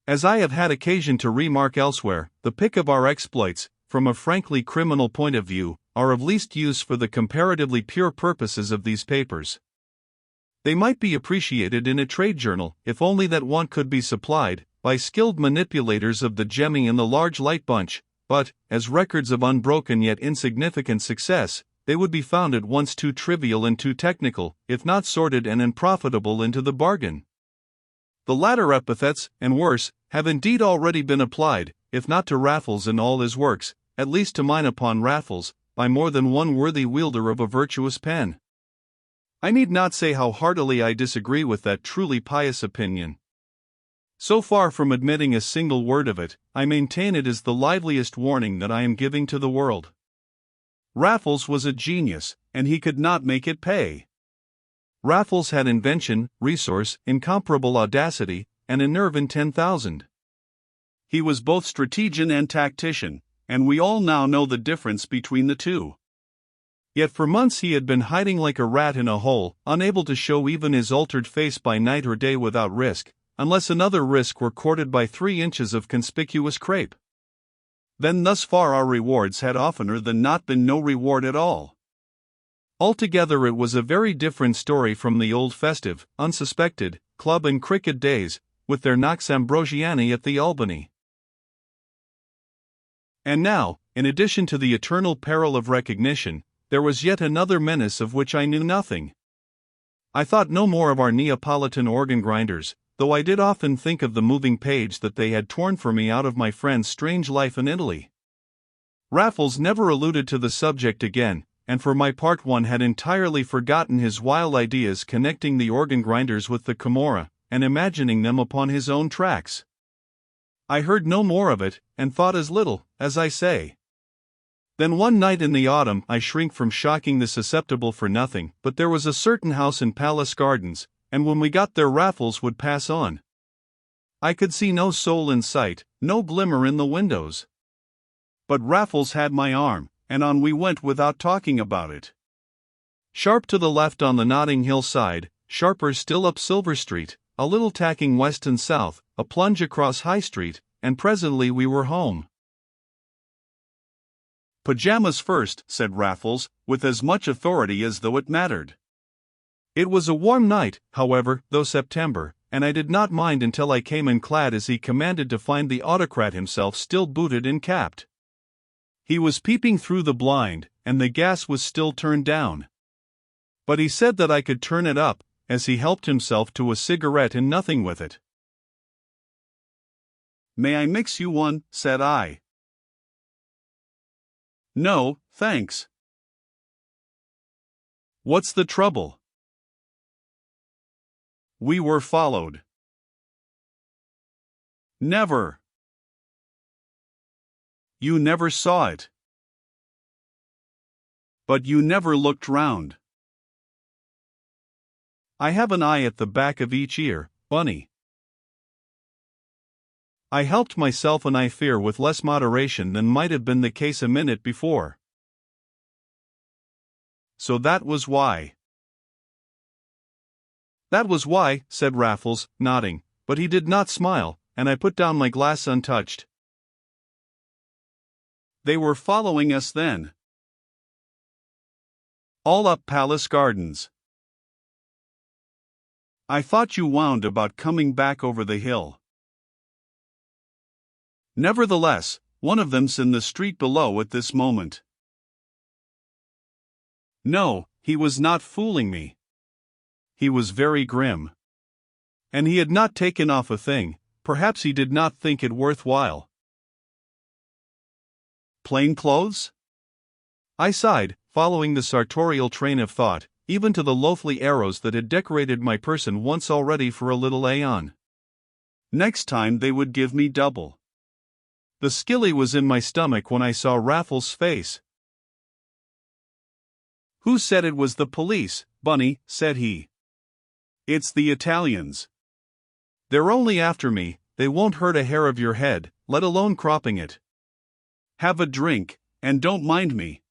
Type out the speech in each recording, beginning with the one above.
As I have had occasion to remark elsewhere, the pick of our exploits, from a frankly criminal point of view, are of least use for the comparatively pure purposes of these papers. They might be appreciated in a trade journal, if only that want could be supplied, by skilled manipulators of the gemming and the large light bunch, but, as records of unbroken yet insignificant success, they would be found at once too trivial and too technical, if not sordid and unprofitable into the bargain. The latter epithets, and worse, have indeed already been applied, if not to Raffles and all his works, at least to mine upon Raffles, by more than one worthy wielder of a virtuous pen. I need not say how heartily I disagree with that truly pious opinion. So far from admitting a single word of it, I maintain it is the liveliest warning that I am giving to the world. Raffles was a genius, and he could not make it pay. Raffles had invention, resource, incomparable audacity, and a nerve in 10,000. He was both strategian and tactician, and we all now know the difference between the two. Yet for months he had been hiding like a rat in a hole, unable to show even his altered face by night or day without risk, unless another risk were courted by 3 inches of conspicuous crape. Then thus far our rewards had oftener than not been no reward at all. Altogether it was a very different story from the old festive, unsuspected, club and cricket days, with their Nox Ambrosiani at the Albany. And now, in addition to the eternal peril of recognition, there was yet another menace of which I knew nothing. I thought no more of our Neapolitan organ grinders, though I did often think of the moving page that they had torn for me out of my friend's strange life in Italy. Raffles never alluded to the subject again, and for my part one had entirely forgotten his wild ideas connecting the organ grinders with the Camorra, and imagining them upon his own tracks. I heard no more of it, and thought as little, as I say. Then one night in the autumn I shrink from shocking the susceptible for nothing, but there was a certain house in Palace Gardens, and when we got there Raffles would pass on. I could see no soul in sight, no glimmer in the windows. But Raffles had my arm, and on we went without talking about it. Sharp to the left on the Notting Hill side, sharper still up Silver Street, a little tacking west and south, a plunge across High Street, and presently we were home. "Pajamas first," said Raffles, with as much authority as though it mattered. It was a warm night, however, though September, and I did not mind until I came in clad as he commanded to find the autocrat himself still booted and capped. He was peeping through the blind, and the gas was still turned down. But he said that I could turn it up, as he helped himself to a cigarette and nothing with it. "May I mix you one?" said I. "No, thanks." "What's the trouble?" "We were followed." "Never." "You never saw it." "But you never looked round." "I have an eye at the back of each ear, Bunny." I helped myself and I fear with less moderation than might have been the case a minute before. "So that was why." "That was why," said Raffles, nodding, but he did not smile, and I put down my glass untouched. "They were following us then." "All up Palace Gardens." "I thought you wound about coming back over the hill." "Nevertheless, one of them's in the street below at this moment." No, he was not fooling me. He was very grim. And he had not taken off a thing, perhaps he did not think it worthwhile. "Plain clothes?" I sighed, following the sartorial train of thought, even to the loathly arrows that had decorated my person once already for a little aeon. Next time they would give me double. The skilly was in my stomach when I saw Raffles' face. "Who said it was the police, Bunny?" said he. "It's the Italians. They're only after me, they won't hurt a hair of your head, let alone cropping it. Have a drink, and don't mind me.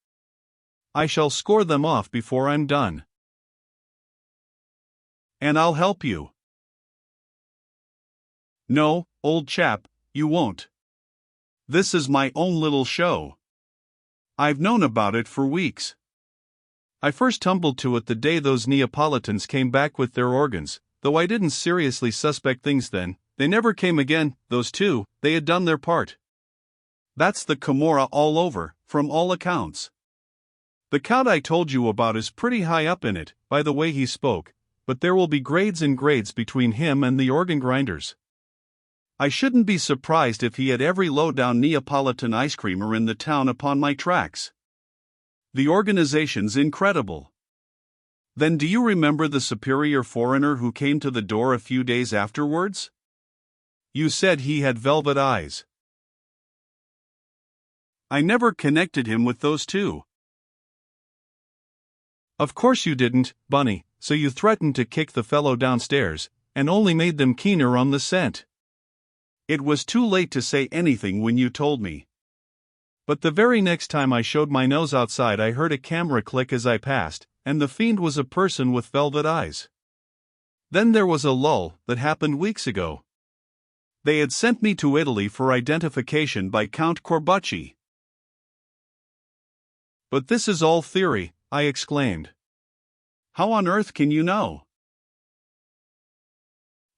I shall score them off before I'm done." "And I'll help you." "No, old chap, you won't. This is my own little show. I've known about it for weeks. I first tumbled to it the day those Neapolitans came back with their organs, though I didn't seriously suspect things then. They never came again, those two. They had done their part. That's the Camorra all over, from all accounts. The count I told you about is pretty high up in it, by the way he spoke, but there will be grades and grades between him and the organ grinders. I shouldn't be surprised if he had every low-down Neapolitan ice creamer in the town upon my tracks. The organization's incredible. Then do you remember the superior foreigner who came to the door a few days afterwards? You said he had velvet eyes. I never connected him with those two. Of course you didn't, Bunny, so you threatened to kick the fellow downstairs, and only made them keener on the scent. It was too late to say anything when you told me. But the very next time I showed my nose outside I heard a camera click as I passed, and the fiend was a person with velvet eyes. Then there was a lull that happened weeks ago. They had sent me to Italy for identification by Count Corbucci. But this is all theory, I exclaimed. How on earth can you know?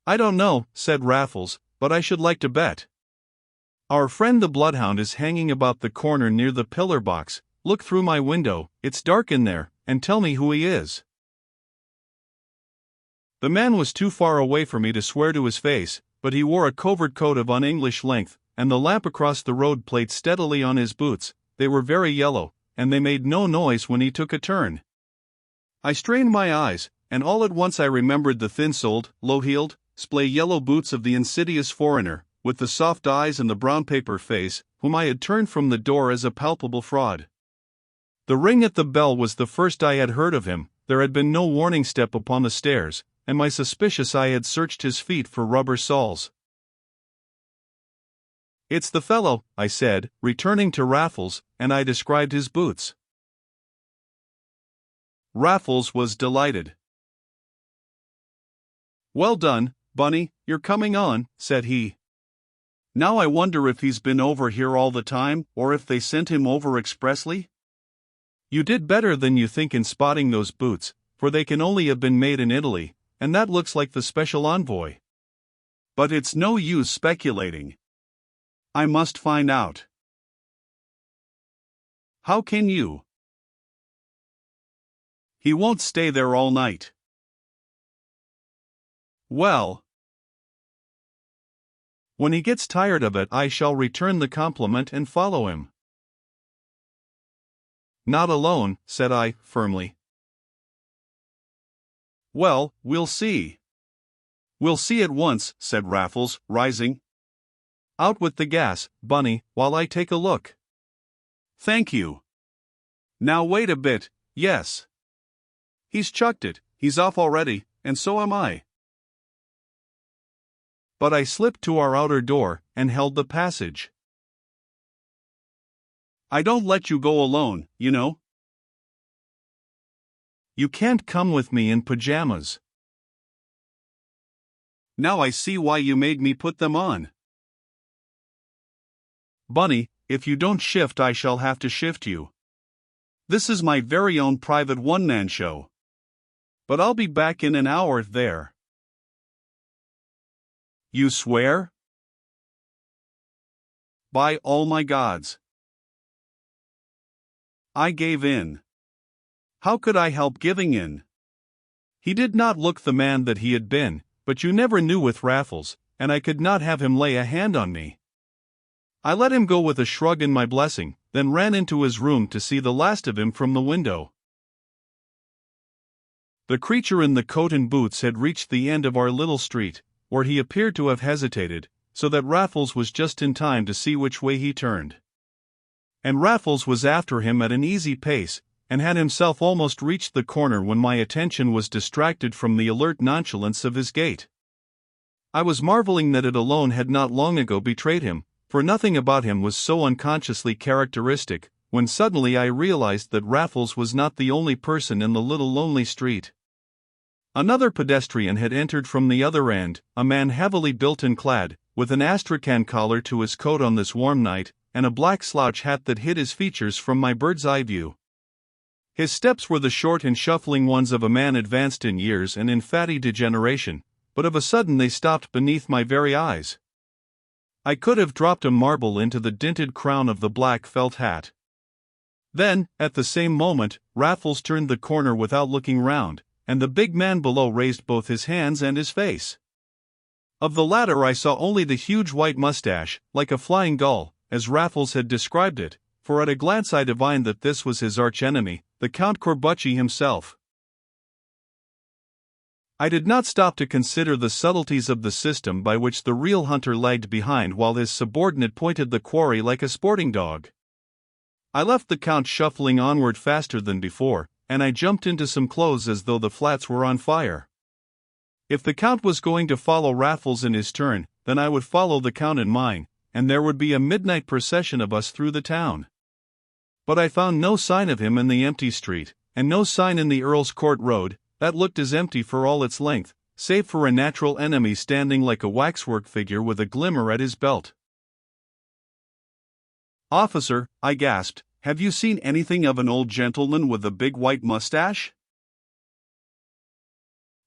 I don't know, said Raffles, but I should like to bet. Our friend the bloodhound is hanging about the corner near the pillar box. Look through my window, it's dark in there, and tell me who he is. The man was too far away for me to swear to his face, but he wore a covert coat of un-English length, and the lamp across the road played steadily on his boots. They were very yellow, and they made no noise when he took a turn. I strained my eyes, and all at once I remembered the thin-soled, low-heeled, splay yellow boots of the insidious foreigner, with the soft eyes and the brown paper face, whom I had turned from the door as a palpable fraud. The ring at the bell was the first I had heard of him. There had been no warning step upon the stairs, and my suspicious eye had searched his feet for rubber soles. It's the fellow, I said, returning to Raffles, and I described his boots. Raffles was delighted. Well done, Bunny, you're coming on, said he. Now I wonder if he's been over here all the time, or if they sent him over expressly? You did better than you think in spotting those boots, for they can only have been made in Italy, and that looks like the special envoy. But it's no use speculating. I must find out. How can you? He won't stay there all night. Well, when he gets tired of it, I shall return the compliment and follow him. Not alone, said I, firmly. Well, we'll see. We'll see at once, said Raffles, rising. Out with the gas, Bunny, while I take a look. Thank you. Now wait a bit, yes. He's chucked it, he's off already, and so am I. But I slipped to our outer door, and held the passage. I don't let you go alone, you know. You can't come with me in pajamas. Now I see why you made me put them on. Bunny, if you don't shift I shall have to shift you. This is my very own private one-man show. But I'll be back in an hour there. You swear? By all my gods. I gave in. How could I help giving in? He did not look the man that he had been, but you never knew with Raffles, and I could not have him lay a hand on me. I let him go with a shrug and my blessing, then ran into his room to see the last of him from the window. The creature in the coat and boots had reached the end of our little street, where he appeared to have hesitated, so that Raffles was just in time to see which way he turned. And Raffles was after him at an easy pace, and had himself almost reached the corner when my attention was distracted from the alert nonchalance of his gait. I was marveling that it alone had not long ago betrayed him, for nothing about him was so unconsciously characteristic, when suddenly I realized that Raffles was not the only person in the little lonely street. Another pedestrian had entered from the other end, a man heavily built and clad, with an astrakhan collar to his coat on this warm night, and a black slouch hat that hid his features from my bird's-eye view. His steps were the short and shuffling ones of a man advanced in years and in fatty degeneration, but of a sudden they stopped beneath my very eyes. I could have dropped a marble into the dinted crown of the black felt hat. Then, at the same moment, Raffles turned the corner without looking round, and the big man below raised both his hands and his face. Of the latter I saw only the huge white mustache, like a flying gull, as Raffles had described it, for at a glance I divined that this was his arch-enemy, the Count Corbucci himself. I did not stop to consider the subtleties of the system by which the real hunter lagged behind while his subordinate pointed the quarry like a sporting dog. I left the Count shuffling onward faster than before, and I jumped into some clothes as though the flats were on fire. If the Count was going to follow Raffles in his turn, then I would follow the Count in mine, and there would be a midnight procession of us through the town. But I found no sign of him in the empty street, and no sign in the Earl's Court Road, that looked as empty for all its length, save for a natural enemy standing like a waxwork figure with a glimmer at his belt. "Officer," I gasped, "have you seen anything of an old gentleman with a big white mustache?"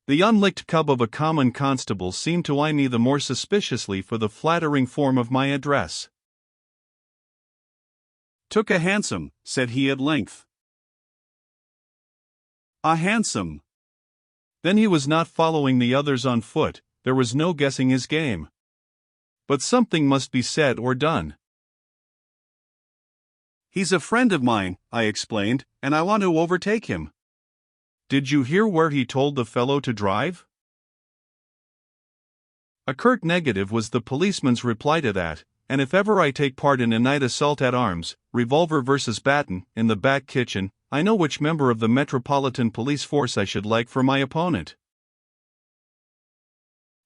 The unlicked cub of a common constable seemed to eye me the more suspiciously for the flattering form of my address. "Took a hansom," said he at length. "A hansom." Then he was not following the others on foot, there was no guessing his game. But something must be said or done. "He's a friend of mine," I explained, "and I want to overtake him." "Did you hear where he told the fellow to drive?" A curt negative was the policeman's reply to that, and if ever I take part in a night assault at arms, revolver versus baton, in the back kitchen, I know which member of the Metropolitan Police Force I should like for my opponent.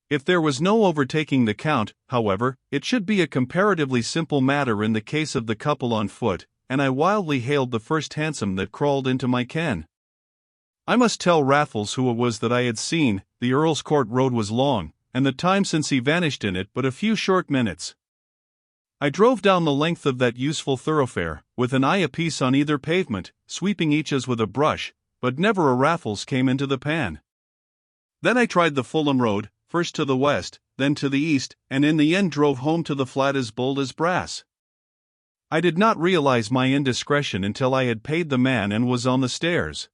If there was no overtaking the Count, however, it should be a comparatively simple matter in the case of the couple on foot, and I wildly hailed the first hansom that crawled into my ken. I must tell Raffles who it was that I had seen. The Earl's Court Road was long, and the time since he vanished in it but a few short minutes. I drove down the length of that useful thoroughfare, with an eye apiece on either pavement, sweeping each as with a brush, but never a Raffles came into the pan. Then I tried the Fulham Road, first to the west, then to the east, and in the end drove home to the flat as bold as brass. I did not realize my indiscretion until I had paid the man and was on the stairs.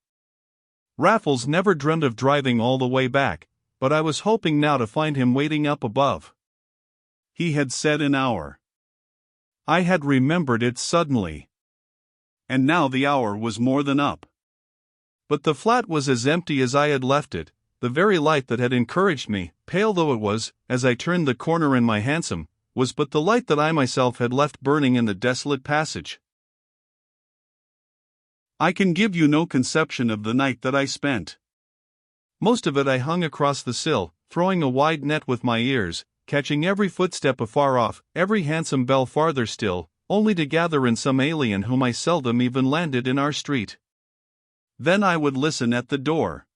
Raffles never dreamt of driving all the way back, but I was hoping now to find him waiting up above. He had said an hour. I had remembered it suddenly. And now the hour was more than up. But the flat was as empty as I had left it. The very light that had encouraged me, pale though it was, as I turned the corner in my hansom, was but the light that I myself had left burning in the desolate passage. I can give you no conception of the night that I spent. Most of it I hung across the sill, throwing a wide net with my ears, catching every footstep afar off, every hansom bell farther still, only to gather in some alien whom I seldom even landed in our street. Then I would listen at the door.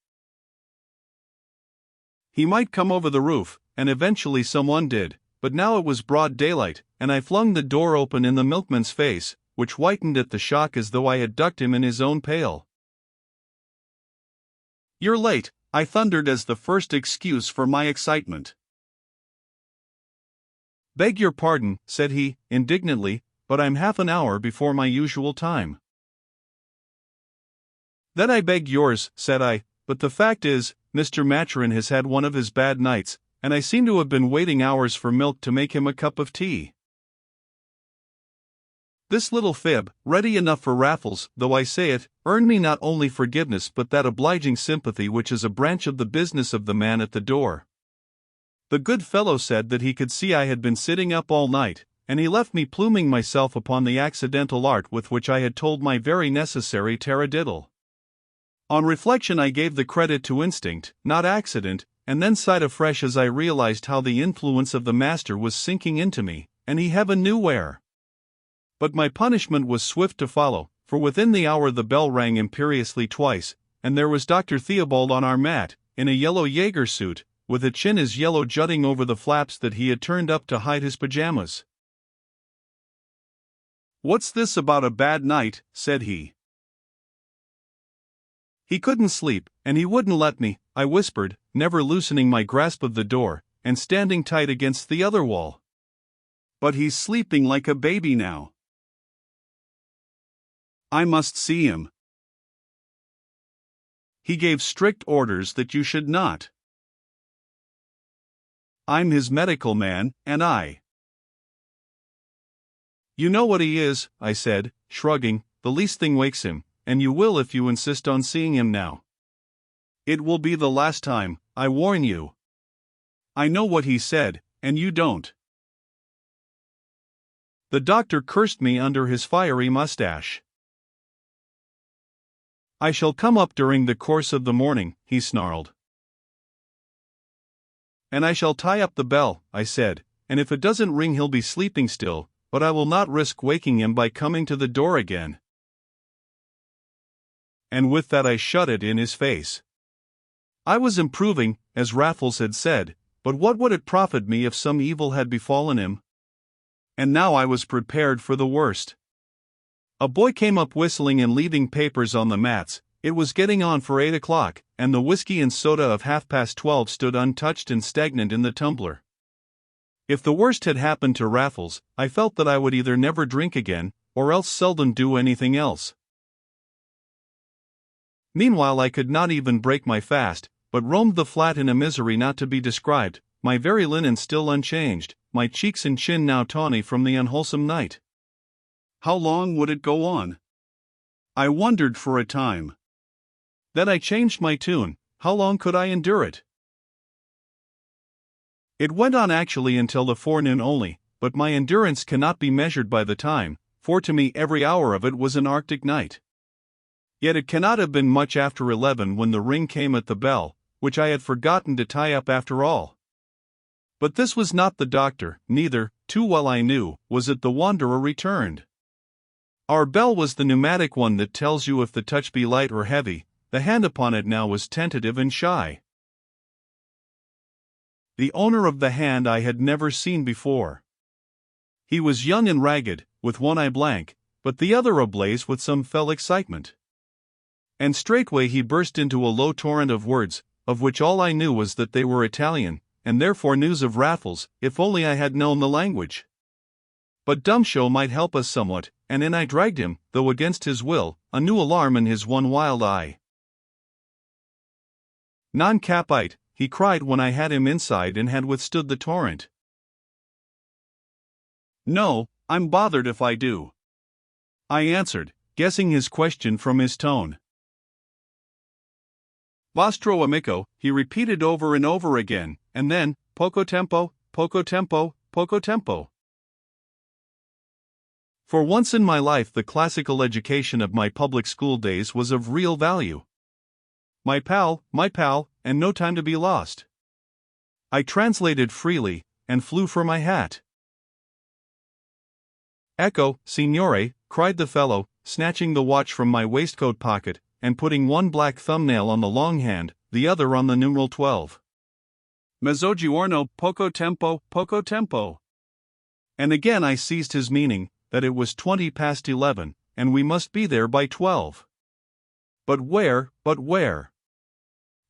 He might come over the roof, and eventually someone did, but now it was broad daylight, and I flung the door open in the milkman's face, which whitened at the shock as though I had ducked him in his own pail. "You're late," I thundered as the first excuse for my excitement. "Beg your pardon," said he, indignantly, "but I'm half an hour before my usual time." "Then I beg yours," said I, "but the fact is, Mr. Maturin has had one of his bad nights, and I seem to have been waiting hours for milk to make him a cup of tea." This little fib, ready enough for Raffles, though I say it, earned me not only forgiveness but that obliging sympathy which is a branch of the business of the man at the door. The good fellow said that he could see I had been sitting up all night, and he left me pluming myself upon the accidental art with which I had told my very necessary taradiddle. On reflection I gave the credit to instinct, not accident, and then sighed afresh as I realized how the influence of the master was sinking into me, and he heaven knew where. But my punishment was swift to follow, for within the hour the bell rang imperiously twice, and there was Dr. Theobald on our mat, in a yellow Jaeger suit, with a chin as yellow jutting over the flaps that he had turned up to hide his pajamas. "What's this about a bad night?" said he. He couldn't sleep, and he wouldn't let me, I whispered, never loosening my grasp of the door, and standing tight against the other wall. "But he's sleeping like a baby now. I must see him. He gave strict orders that you should not. I'm his medical man, and I." "You know what he is," I said, shrugging. "The least thing wakes him, and you will if you insist on seeing him now. It will be the last time, I warn you. I know what he said, and you don't." The doctor cursed me under his fiery mustache. "I shall come up during the course of the morning," he snarled. "And I shall tie up the bell," I said, "and if it doesn't ring he'll be sleeping still, but I will not risk waking him by coming to the door again." And with that I shut it in his face. I was improving, as Raffles had said, but what would it profit me if some evil had befallen him? And now I was prepared for the worst. A boy came up whistling and leaving papers on the mats. It was getting on for 8 o'clock, and the whiskey and soda of 12:30 stood untouched and stagnant in the tumbler. If the worst had happened to Raffles, I felt that I would either never drink again, or else seldom do anything else. Meanwhile I could not even break my fast, but roamed the flat in a misery not to be described, my very linen still unchanged, my cheeks and chin now tawny from the unwholesome night. How long would it go on? I wondered for a time. Then I changed my tune. How long could I endure it? It went on actually until the forenoon only, but my endurance cannot be measured by the time, for to me every hour of it was an Arctic night. Yet it cannot have been much after 11 when the ring came at the bell, which I had forgotten to tie up after all. But this was not the doctor, neither, too well I knew, was it the wanderer returned. Our bell was the pneumatic one that tells you if the touch be light or heavy. The hand upon it now was tentative and shy. The owner of the hand I had never seen before. He was young and ragged, with one eye blank, but the other ablaze with some fell excitement. And straightway he burst into a low torrent of words, of which all I knew was that they were Italian, and therefore news of Raffles, if only I had known the language. But dumb show might help us somewhat, and in I dragged him, though against his will, a new alarm in his one wild eye. "Non capite," he cried when I had him inside and had withstood the torrent. "No, I'm bothered if I do," I answered, guessing his question from his tone. "Vostro amico," he repeated over and over again, and then, "Poco tempo, poco tempo, poco tempo." For once in my life the classical education of my public school days was of real value. My pal, and no time to be lost. I translated freely, and flew for my hat. "Ecco, signore," cried the fellow, snatching the watch from my waistcoat pocket, and putting one black thumbnail on the long hand, the other on the numeral 12. "Mezzogiorno, poco tempo, poco tempo." And again I seized his meaning, that it was 20 past 11, and we must be there by 12. But where?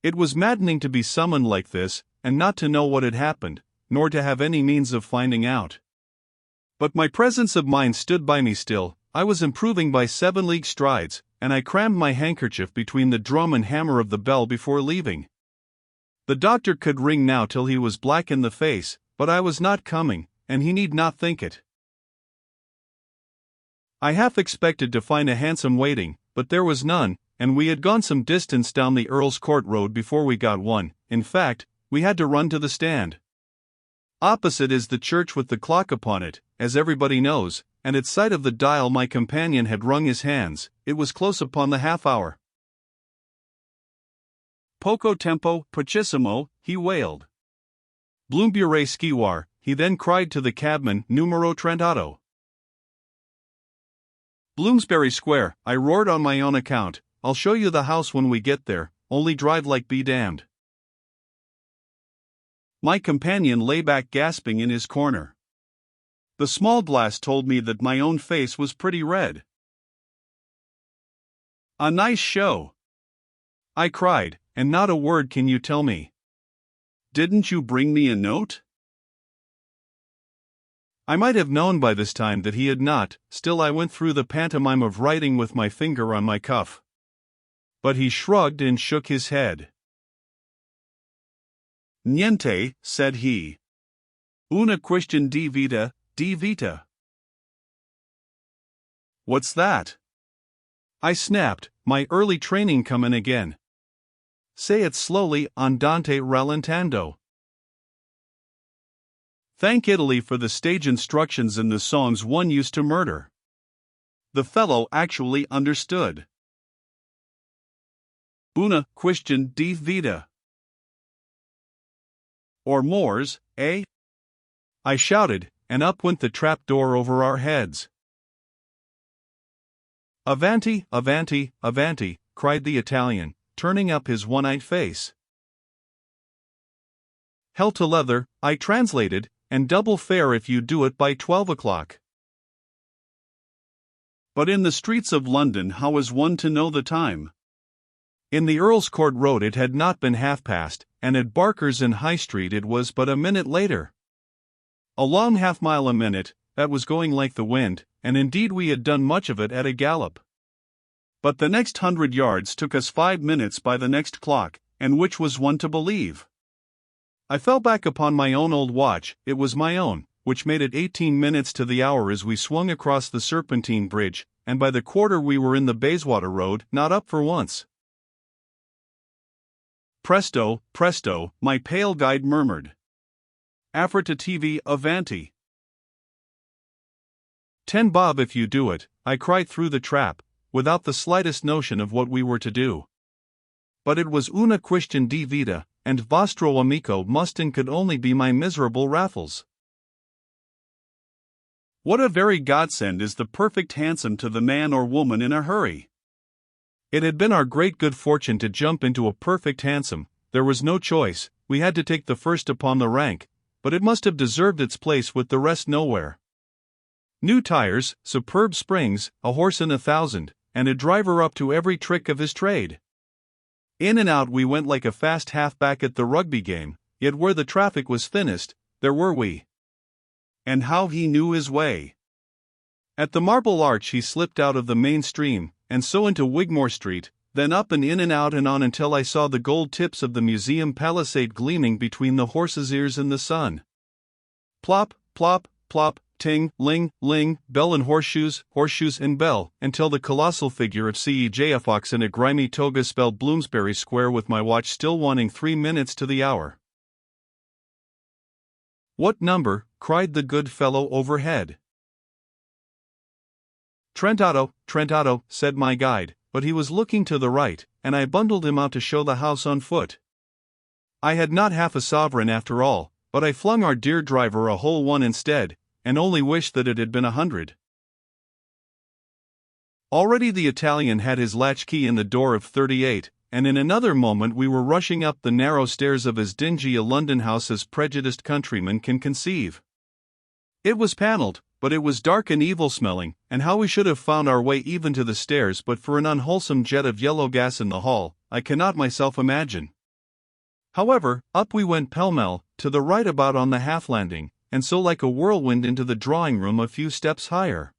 It was maddening to be summoned like this, and not to know what had happened, nor to have any means of finding out. But my presence of mind stood by me still. I was improving by 7 league strides, and I crammed my handkerchief between the drum and hammer of the bell before leaving. The doctor could ring now till he was black in the face, but I was not coming, and he need not think it. I half expected to find a hansom waiting, but there was none, and we had gone some distance down the Earl's Court Road before we got one. In fact, we had to run to the stand. Opposite is the church with the clock upon it, as everybody knows, and at sight of the dial my companion had wrung his hands. It was close upon the half-hour. "Poco tempo, pochissimo," he wailed. "Bloomsbury Skiwar," he then cried to the cabman, "Numero trentato." "Bloomsbury Square," I roared on my own account. "I'll show you the house when we get there, only drive like be damned." My companion lay back gasping in his corner. The small glass told me that my own face was pretty red. "A nice show," I cried, "and not a word can you tell me. Didn't you bring me a note?" I might have known by this time that he had not, still I went through the pantomime of writing with my finger on my cuff. But he shrugged and shook his head. "Niente," said he. "Una question di vita, di vita." "What's that?" I snapped, my early training comin' again. "Say it slowly, andante rallentando." Thank Italy for the stage instructions in the songs one used to murder. The fellow actually understood. Una question di vita. Or Moors, eh? I shouted, and up went the trap door over our heads. "Avanti, avanti, avanti," cried the Italian, turning up his one-eyed face. "Hell to leather," I translated, "and double fare if you do it by 12 o'clock. But in the streets of London how is one to know the time? In the Earl's Court Road it had not been half-past, and at Barker's in High Street it was but a minute later. A long half-mile a minute, that was going like the wind, and indeed we had done much of it at a gallop. But the next 100 yards took us 5 minutes by the next clock, and which was one to believe? I fell back upon my own old watch, it was my own, which made it 18 minutes to the hour as we swung across the Serpentine Bridge, and by the quarter we were in the Bayswater Road, not up for once. "Presto, presto," my pale guide murmured. "Affrettativi avanti." "10 bob if you do it," I cried through the trap, without the slightest notion of what we were to do. But it was una question di vita, and vostro amico must and could only be my miserable Raffles. What a very godsend is the perfect hansom to the man or woman in a hurry! It had been our great good fortune to jump into a perfect hansom. There was no choice, we had to take the first upon the rank, but it must have deserved its place with the rest nowhere. New tires, superb springs, a horse in 1,000, and a driver up to every trick of his trade. In and out we went like a fast half-back at the rugby game, yet where the traffic was thinnest, there were we. And how he knew his way! At the Marble Arch he slipped out of the main stream, and so into Wigmore Street, then up and in and out and on until I saw the gold tips of the museum palisade gleaming between the horse's ears in the sun. Plop, plop, plop, ting, ling, ling, bell and horseshoes, horseshoes and bell, until the colossal figure of C.E.J. Fox in a grimy toga spelled Bloomsbury Square with my watch still wanting 3 minutes to the hour. "What number?" cried the good fellow overhead. "Trentotto, Trentotto," said my guide, but he was looking to the right, and I bundled him out to show the house on foot. I had not half a sovereign after all, but I flung our dear driver a whole one instead, and only wished that it had been 100. Already the Italian had his latchkey in the door of 38, and in another moment we were rushing up the narrow stairs of as dingy a London house as prejudiced countrymen can conceive. It was panelled, but it was dark and evil-smelling, and how we should have found our way even to the stairs but for an unwholesome jet of yellow gas in the hall, I cannot myself imagine. However, up we went pell-mell, to the right about on the half-landing, and so like a whirlwind into the drawing-room a few steps higher.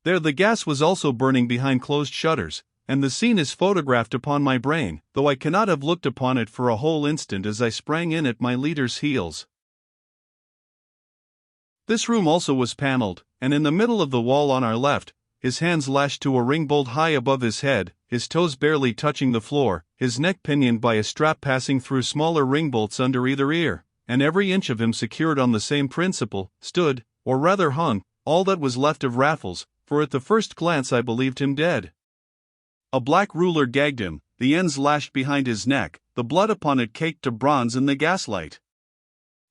There the gas was also burning behind closed shutters, and the scene is photographed upon my brain, though I cannot have looked upon it for a whole instant as I sprang in at my leader's heels. This room also was panelled, and in the middle of the wall on our left, his hands lashed to a ringbolt high above his head, his toes barely touching the floor, his neck pinioned by a strap passing through smaller ringbolts under either ear, and every inch of him secured on the same principle, stood, or rather hung, all that was left of Raffles, for at the first glance I believed him dead. A black ruler gagged him, the ends lashed behind his neck, the blood upon it caked to bronze in the gaslight.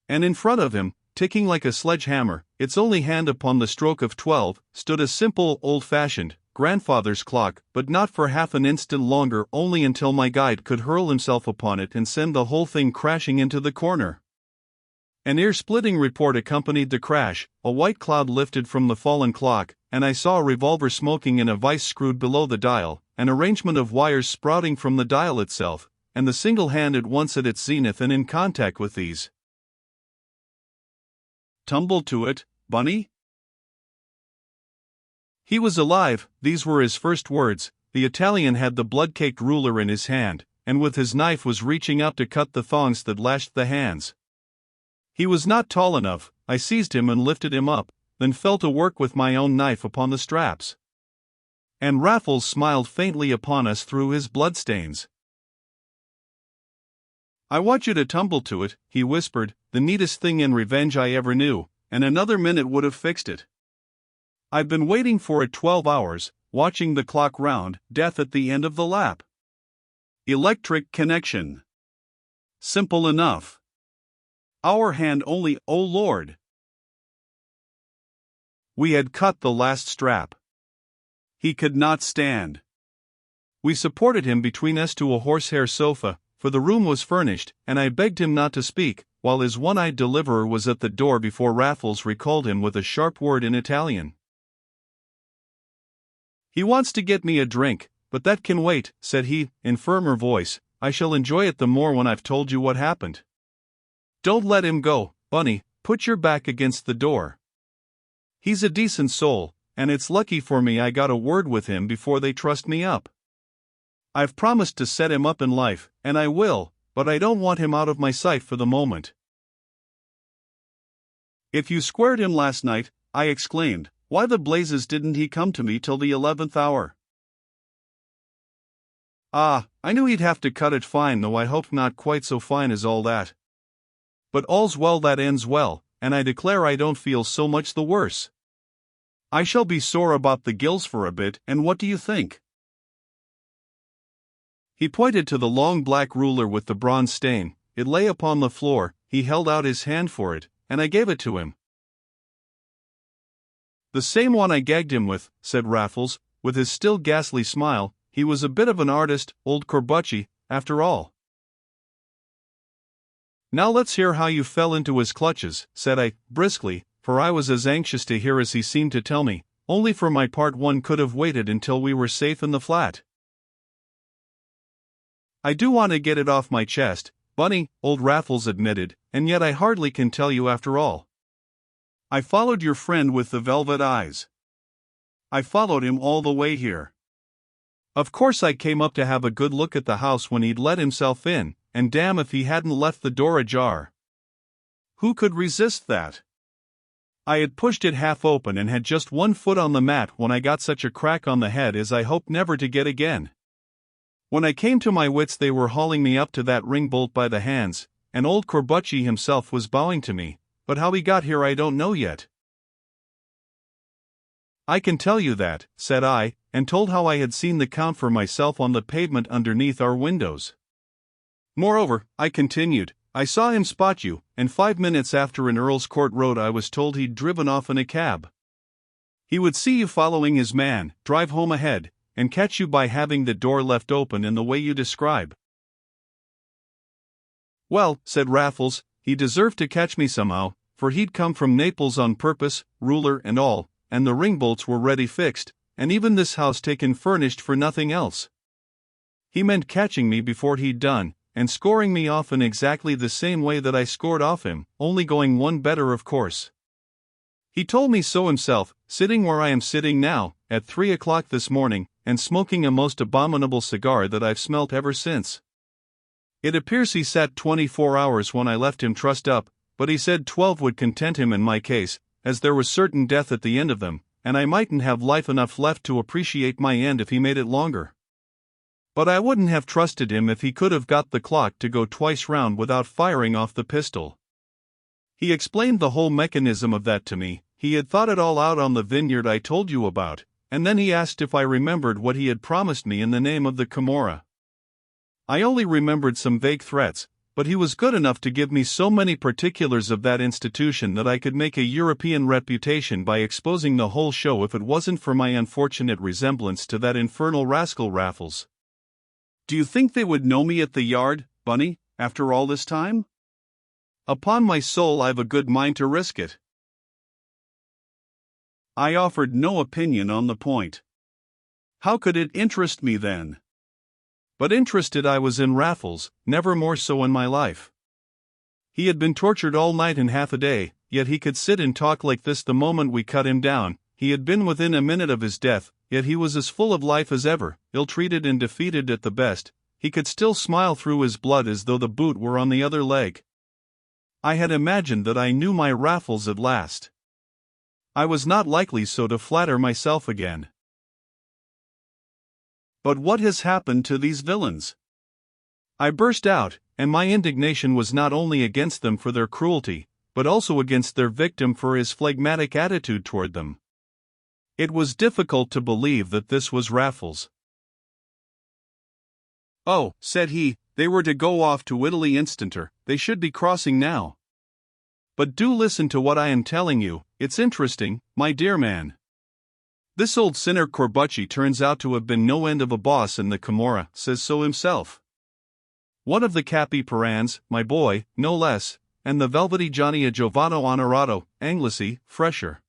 And in front of him, ticking like a sledgehammer, its only hand upon the stroke of 12, stood a simple, old-fashioned, grandfather's clock, but not for half an instant longer, only until my guide could hurl himself upon it and send the whole thing crashing into the corner. An ear-splitting report accompanied the crash, a white cloud lifted from the fallen clock, and I saw a revolver smoking in a vise screwed below the dial, an arrangement of wires sprouting from the dial itself, and the single hand at once at its zenith and in contact with these. "Tumble to it, Bunny?" He was alive, these were his first words. The Italian had the blood-caked ruler in his hand, and with his knife was reaching out to cut the thongs that lashed the hands. He was not tall enough. I seized him and lifted him up, then fell to work with my own knife upon the straps. And Raffles smiled faintly upon us through his bloodstains. "I want you to tumble to it," he whispered, "the neatest thing in revenge I ever knew, and another minute would have fixed it. I've been waiting for it 12 hours, watching the clock round, death at the end of the lap. Electric connection. Simple enough. Our hand only, oh Lord." We had cut the last strap. He could not stand. We supported him between us to a horsehair sofa, for the room was furnished, and I begged him not to speak, while his one-eyed deliverer was at the door before Raffles recalled him with a sharp word in Italian. "He wants to get me a drink, but that can wait," said he, in firmer voice. "I shall enjoy it the more when I've told you what happened. Don't let him go, Bunny, put your back against the door. He's a decent soul, and it's lucky for me I got a word with him before they trussed me up. I've promised to set him up in life, and I will, but I don't want him out of my sight for the moment." "If you squared him last night," I exclaimed, "why the blazes didn't he come to me till the 11th hour? "Ah, I knew he'd have to cut it fine, though I hoped not quite so fine as all that. But all's well that ends well, and I declare I don't feel so much the worse. I shall be sore about the gills for a bit, and what do you think?" He pointed to the long black ruler with the bronze stain. It lay upon the floor. He held out his hand for it, and I gave it to him. "The same one I gagged him with," said Raffles, with his still ghastly smile. "He was a bit of an artist, old Corbucci, after all." "Now let's hear how you fell into his clutches," said I, briskly, for I was as anxious to hear as he seemed to tell me. Only for my part one could have waited until we were safe in the flat. "I do want to get it off my chest, Bunny," old Raffles admitted, "and yet I hardly can tell you after all. I followed your friend with the velvet eyes. I followed him all the way here. Of course I came up to have a good look at the house when he'd let himself in, and damn if he hadn't left the door ajar. Who could resist that? I had pushed it half open and had just one foot on the mat when I got such a crack on the head as I hope never to get again. When I came to my wits they were hauling me up to that ring bolt by the hands, and old Corbucci himself was bowing to me, but how he got here I don't know yet." "I can tell you that," said I, and told how I had seen the Count for myself on the pavement underneath our windows. "Moreover," I continued, "I saw him spot you, and 5 minutes after in Earl's Court Road I was told he'd driven off in a cab. He would see you following his man, drive home ahead, and catch you by having the door left open in the way you describe." "Well," said Raffles, "he deserved to catch me somehow, for he'd come from Naples on purpose, ruler and all, and the ring bolts were ready fixed, and even this house taken furnished for nothing else. He meant catching me before he'd done, and scoring me off in exactly the same way that I scored off him, only going one better of course. He told me so himself, sitting where I am sitting now, at 3 o'clock this morning, and smoking a most abominable cigar that I've smelt ever since. It appears he sat 24 hours when I left him trussed up, but he said 12 would content him in my case, as there was certain death at the end of them, and I mightn't have life enough left to appreciate my end if he made it longer. But I wouldn't have trusted him if he could have got the clock to go twice round without firing off the pistol. He explained the whole mechanism of that to me. He had thought it all out on the vineyard I told you about, and then he asked if I remembered what he had promised me in the name of the Camorra. I only remembered some vague threats, but he was good enough to give me so many particulars of that institution that I could make a European reputation by exposing the whole show if it wasn't for my unfortunate resemblance to that infernal rascal Raffles." "Do you think they would know me at the Yard, Bunny, after all this time?" Upon my soul, I've a good mind to risk it. I offered no opinion on the point. How could it interest me then? But interested I was in Raffles, never more so in my life. He had been tortured all night and half a day, yet he could sit and talk like this the moment we cut him down. He had been within a minute of his death, yet he was as full of life as ever, ill-treated and defeated at the best. He could still smile through his blood as though the boot were on the other leg. I had imagined that I knew my Raffles at last. I was not likely so to flatter myself again. But what has happened to these villains? I burst out, and my indignation was not only against them for their cruelty, but also against their victim for his phlegmatic attitude toward them. It was difficult to believe that this was Raffles. "Oh," said he, "they were to go off to Italy instanter, they should be crossing now. But do listen to what I am telling you, it's interesting, my dear man. This old sinner Corbucci turns out to have been no end of a boss in the Camorra, says so himself. One of the Capi Perans, my boy, no less, and the velvety Johnny a Giovanni Onorato, Anglesey, fresher.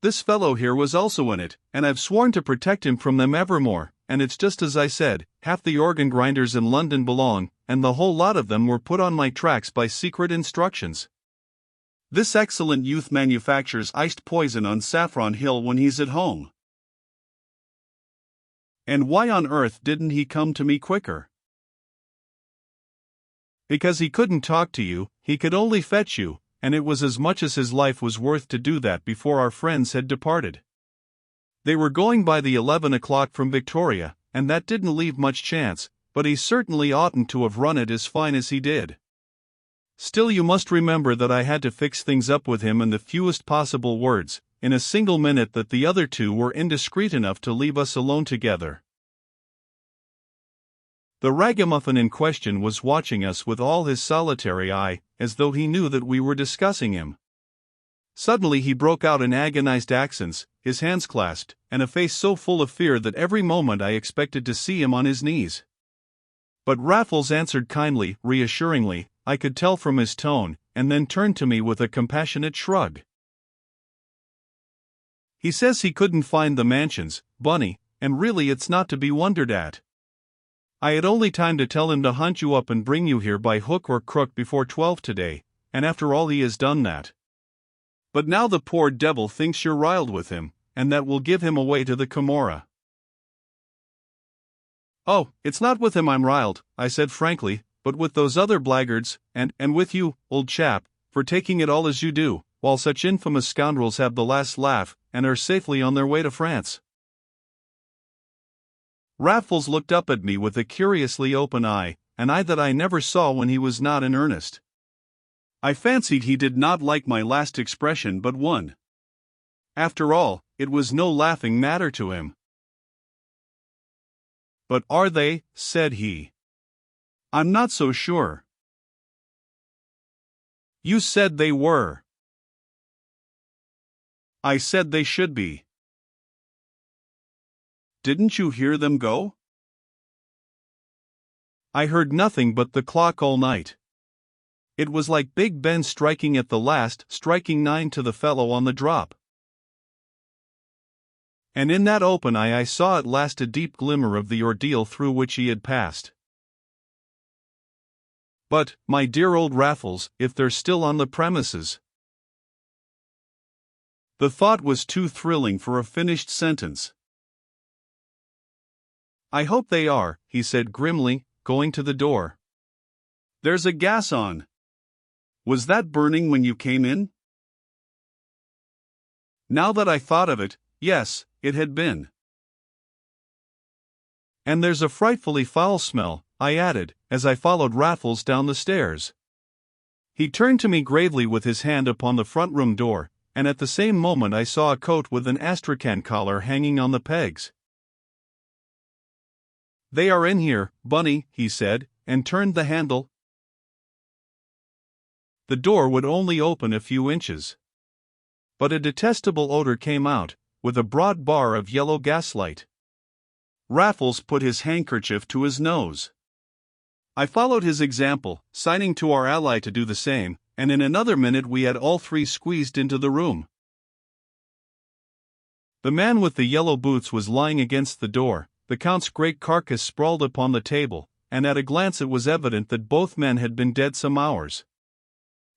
This fellow here was also in it, and I've sworn to protect him from them evermore, and it's just as I said, half the organ grinders in London belong, and the whole lot of them were put on my tracks by secret instructions. This excellent youth manufactures iced poison on Saffron Hill when he's at home. And why on earth didn't he come to me quicker? Because he couldn't talk to you, he could only fetch you, and it was as much as his life was worth to do that before our friends had departed. They were going by the 11 o'clock from Victoria, and that didn't leave much chance, but he certainly oughtn't to have run it as fine as he did. Still, you must remember that I had to fix things up with him in the fewest possible words, in a single minute, that the other two were indiscreet enough to leave us alone together. The ragamuffin in question was watching us with all his solitary eye, as though he knew that we were discussing him. Suddenly he broke out in agonized accents, his hands clasped, and a face so full of fear that every moment I expected to see him on his knees. But Raffles answered kindly, reassuringly, I could tell from his tone, and then turned to me with a compassionate shrug. He says he couldn't find the mansions, Bunny, and really it's not to be wondered at. I had only time to tell him to hunt you up and bring you here by hook or crook before 12 today, and after all he has done that. But now the poor devil thinks you're riled with him, and that will give him away to the Camorra. Oh, it's not with him I'm riled, I said frankly, but with those other blackguards, and with you, old chap, for taking it all as you do, while such infamous scoundrels have the last laugh, and are safely on their way to France. Raffles looked up at me with a curiously open eye, an eye that I never saw when he was not in earnest. I fancied he did not like my last expression but one. After all, it was no laughing matter to him. But are they? Said he. I'm not so sure. You said they were. I said they should be. Didn't you hear them go? I heard nothing but the clock all night. It was like Big Ben striking at the last, striking 9 to the fellow on the drop. And in that open eye I saw at last a deep glimmer of the ordeal through which he had passed. But, my dear old Raffles, if they're still on the premises. The thought was too thrilling for a finished sentence. I hope they are, he said grimly, going to the door. There's a gas on. Was that burning when you came in? Now that I thought of it, yes, it had been. And there's a frightfully foul smell, I added, as I followed Raffles down the stairs. He turned to me gravely with his hand upon the front room door, and at the same moment I saw a coat with an astrakhan collar hanging on the pegs. They are in here, Bunny, he said, and turned the handle. The door would only open a few inches. But a detestable odor came out, with a broad bar of yellow gaslight. Raffles put his handkerchief to his nose. I followed his example, signing to our ally to do the same, and in another minute we had all three squeezed into the room. The man with the yellow boots was lying against the door, the Count's great carcass sprawled upon the table, and at a glance it was evident that both men had been dead some hours.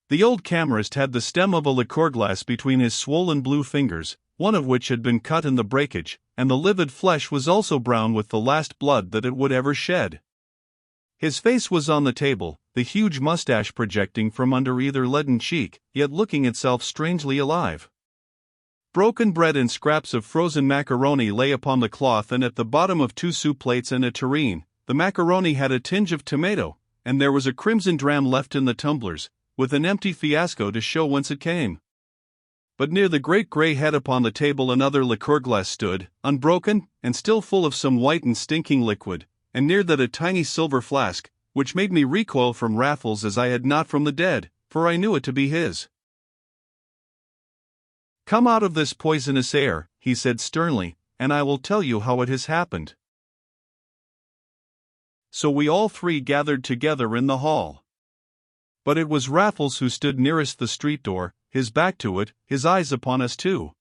The old camerist had the stem of a liqueur glass between his swollen blue fingers, one of which had been cut in the breakage, and the livid flesh was also brown with the last blood that it would ever shed. His face was on the table, the huge mustache projecting from under either leaden cheek, yet looking itself strangely alive. Broken bread and scraps of frozen macaroni lay upon the cloth and at the bottom of 2 soup plates and a tureen. The macaroni had a tinge of tomato, and there was a crimson dram left in the tumblers, with an empty fiasco to show whence it came. But near the great grey head upon the table another liqueur glass stood, unbroken, and still full of some white and stinking liquid, and near that a tiny silver flask, which made me recoil from Raffles as I had not from the dead, for I knew it to be his. "Come out of this poisonous air," he said sternly, "and I will tell you how it has happened." So we all three gathered together in the hall. But it was Raffles who stood nearest the street door, his back to it, his eyes upon us too.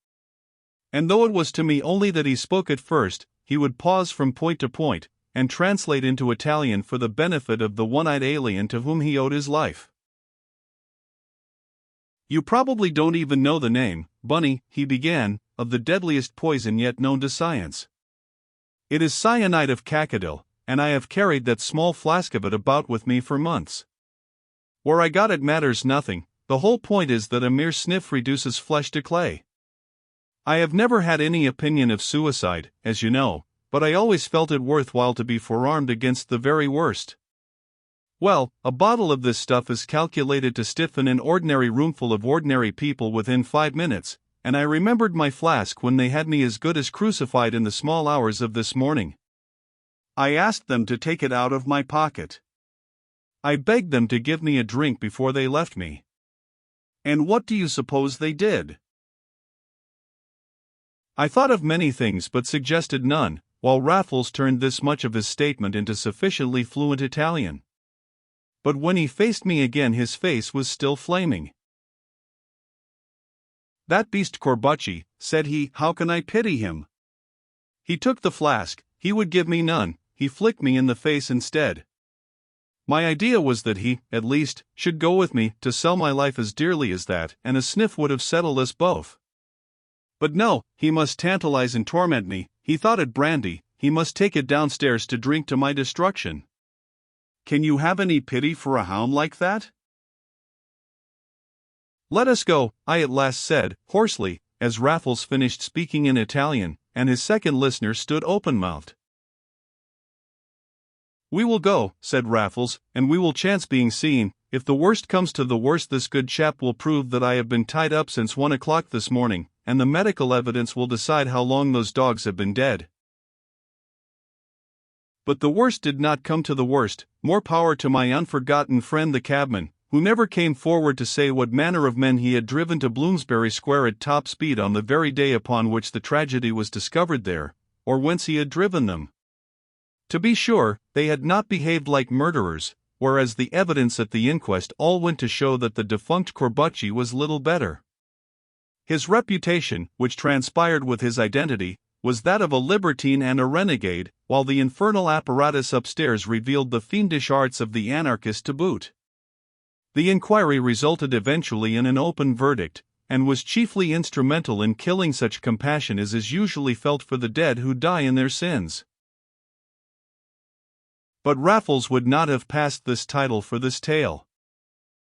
And though it was to me only that he spoke at first, he would pause from point to point, and translate into Italian for the benefit of the one-eyed alien to whom he owed his life. "You probably don't even know the name, Bunny," he began, "of the deadliest poison yet known to science. It is cyanide of cackadil, and I have carried that small flask of it about with me for months. Where I got it matters nothing, the whole point is that a mere sniff reduces flesh to clay. I have never had any opinion of suicide, as you know, but I always felt it worthwhile to be forearmed against the very worst. Well, a bottle of this stuff is calculated to stiffen an ordinary roomful of ordinary people within 5 minutes, and I remembered my flask when they had me as good as crucified in the small hours of this morning. I asked them to take it out of my pocket. I begged them to give me a drink before they left me. And what do you suppose they did? I thought of many things but suggested none, while Raffles turned this much of his statement into sufficiently fluent Italian. But when he faced me again his face was still flaming. "That beast Corbucci," said he, "how can I pity him? He took the flask, he would give me none, he flicked me in the face instead. My idea was that he, at least, should go with me to sell my life as dearly as that, and a sniff would have settled us both. But no, he must tantalize and torment me, he thought it brandy, he must take it downstairs to drink to my destruction. Can you have any pity for a hound like that?" "Let us go," I at last said, hoarsely, as Raffles finished speaking in Italian, and his second listener stood open-mouthed. "We will go," said Raffles, "and we will chance being seen. If the worst comes to the worst this good chap will prove that I have been tied up since 1 o'clock this morning, and the medical evidence will decide how long those dogs have been dead." But the worst did not come to the worst. More power to my unforgotten friend the cabman, who never came forward to say what manner of men he had driven to Bloomsbury Square at top speed on the very day upon which the tragedy was discovered there, or whence he had driven them. To be sure, they had not behaved like murderers, whereas the evidence at the inquest all went to show that the defunct Corbucci was little better. His reputation, which transpired with his identity, was that of a libertine and a renegade, while the infernal apparatus upstairs revealed the fiendish arts of the anarchist to boot. The inquiry resulted eventually in an open verdict, and was chiefly instrumental in killing such compassion as is usually felt for the dead who die in their sins. But Raffles would not have passed this title for this tale.